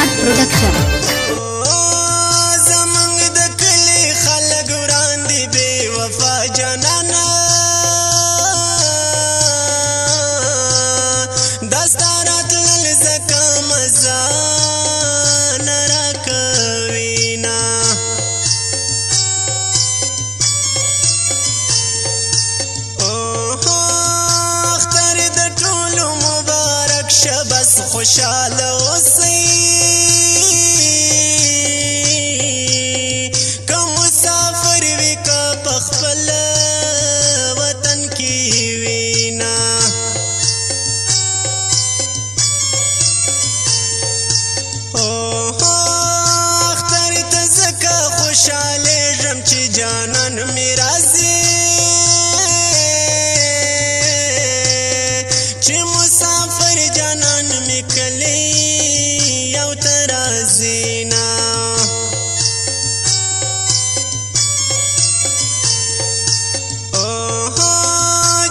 Smart Production. زمانګ د کلی خلک وړاندې بې وفا جانانا دستا راتلل ځکه مزه نه راکوينا اختر د ټولو مبارک شه بس خوشاله اوسئ جانان میرازی چې مسافر جانان میکلی یو ترازینا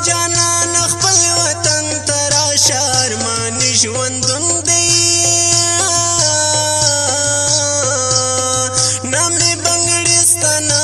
جانان خپل وطن تراشه ارمان ژوندون دی نامې بنګړستانه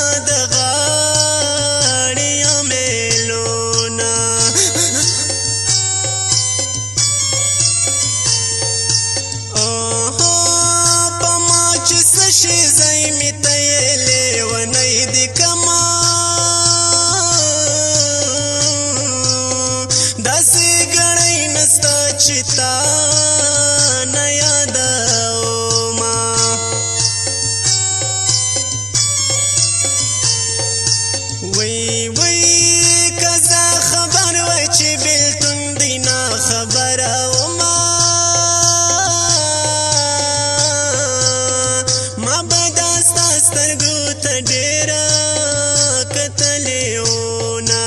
چتا نه یادوما وی وی کزا خبر وای چې بلتون دینا خبر اوما ما بداستا سترګو ته ډېره کتلیونه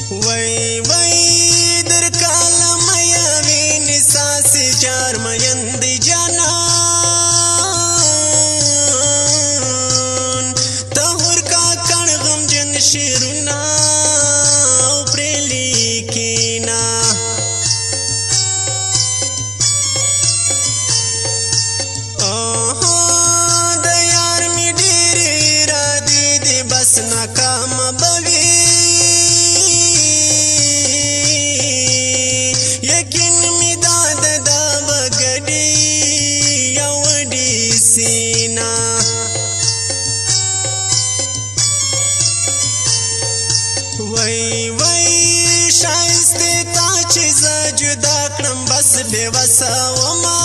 وای وای در کالم یوی نساس چار مینند جانان تهور کا کڼ غم جن شیرونا پرلی کینا د یار می ډیر را دي بس ناکام بوي یقین می داد دا بغړی یو ډی سینا وای وای شایسته تا چې ز جدا کړم بس بے وسه وما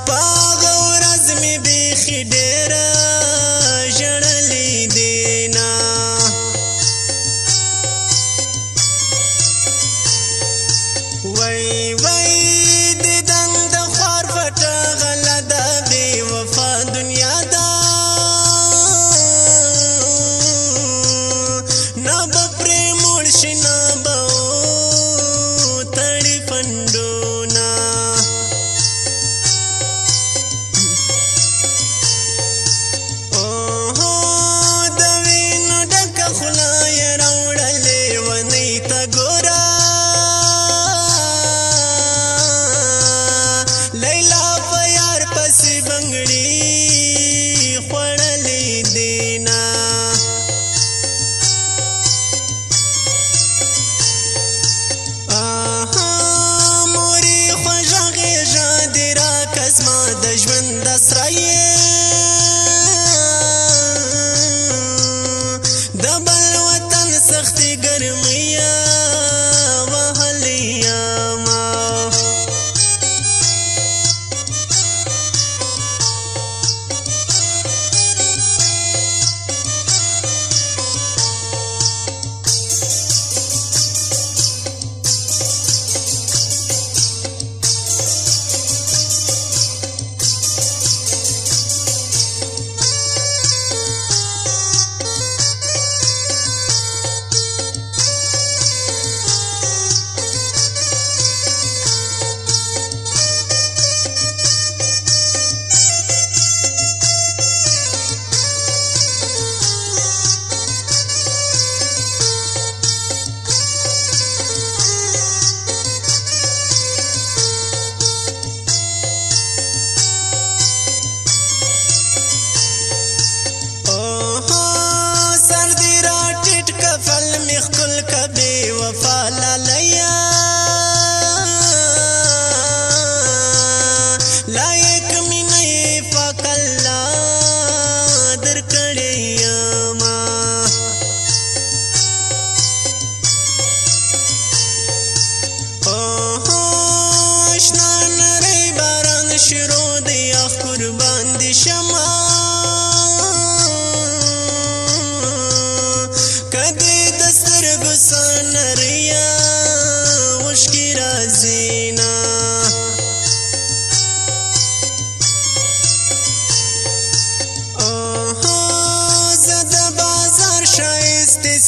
پاغه ورځ می بیخي ډېره ژړلې دینا وای وای د دند خوار پټه غله د بې وفا دنیا ده نه به پرې موړ شي نه به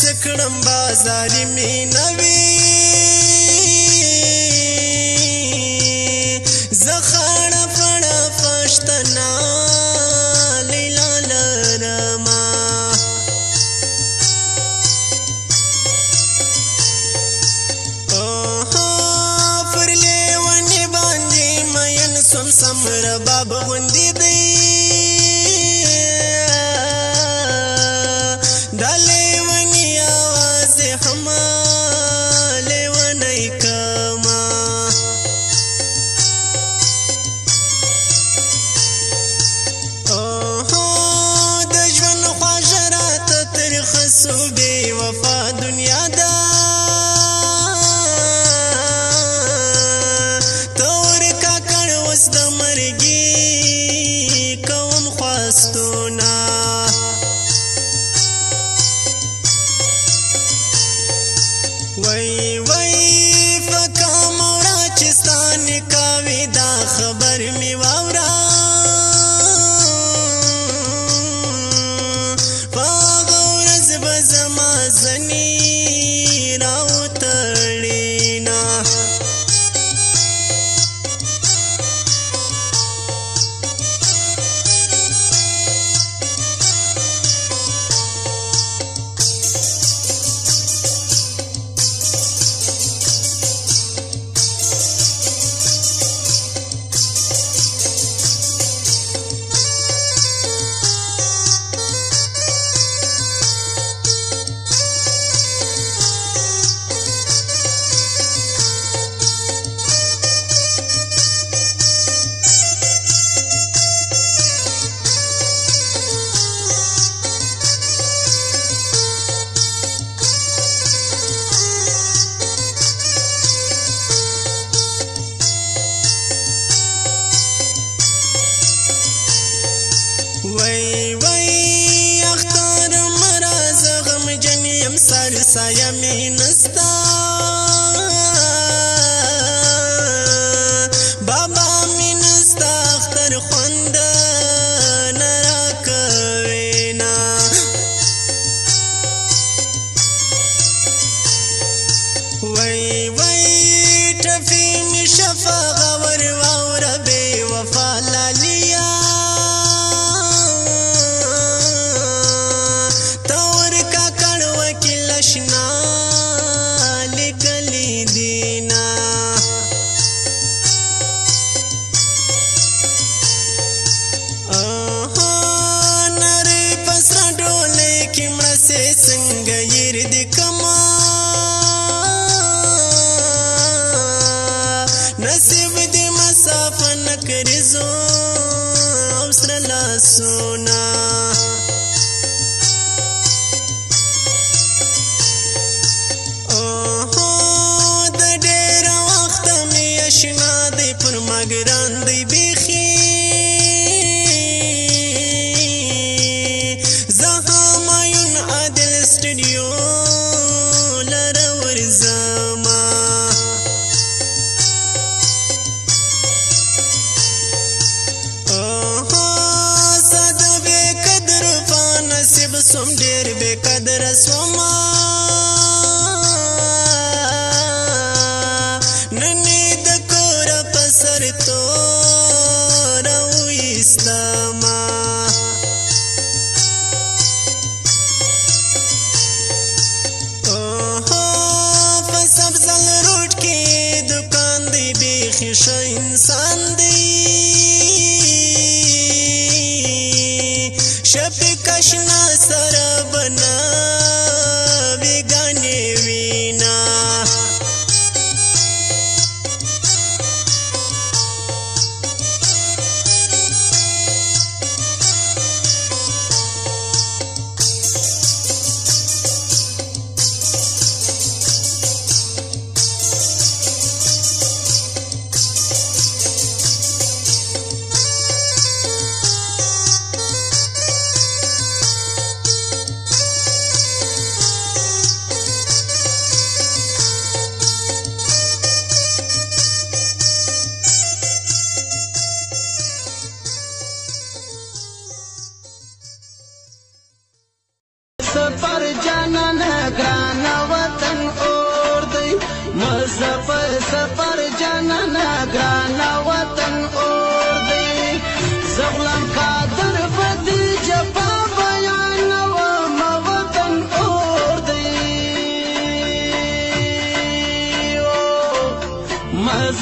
سکړم بازاري مینوي زخاړه پړه پښتنا لیلا لرما پر لیونی باندې مین سم سمر باب غوندې دی دا لیونی آواز هما لیونی کما د ژوند خواږه راته ترخه سو بې وفا دنیا ده د مرګي کوم خواستونه وای وای فکا مورا چې ستا نکاح وي دا خبر مې واوره په هغه ورځ به زما ځنې راوتړېنه وای وای اختر مراز غم جنیم سر سایه می نستا بابا می نستا اختر خوند نرا کوینا وای وای ټفی می شفا غور واور بے وفا لالیا څنګه ير دې کما نصیب دې مسافه نکړې زو او سره لاسونه د ډېر وخت مې اشنا دې پر ما ګران دې بیخي स्टूडियो लरवर जमा सद बेकदर पा नसीब सोम ढेर बेकदर सोमा ननी द कोर पसर तो रऊ इस्लामा सब्जल रोड के दुकान दी बेखिश इंसान दी शफी कशना सर बना बेगाने वीना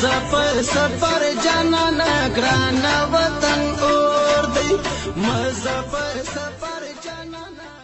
مزه سفر جانانا ګران وطن اور دی مزه سفر جانانا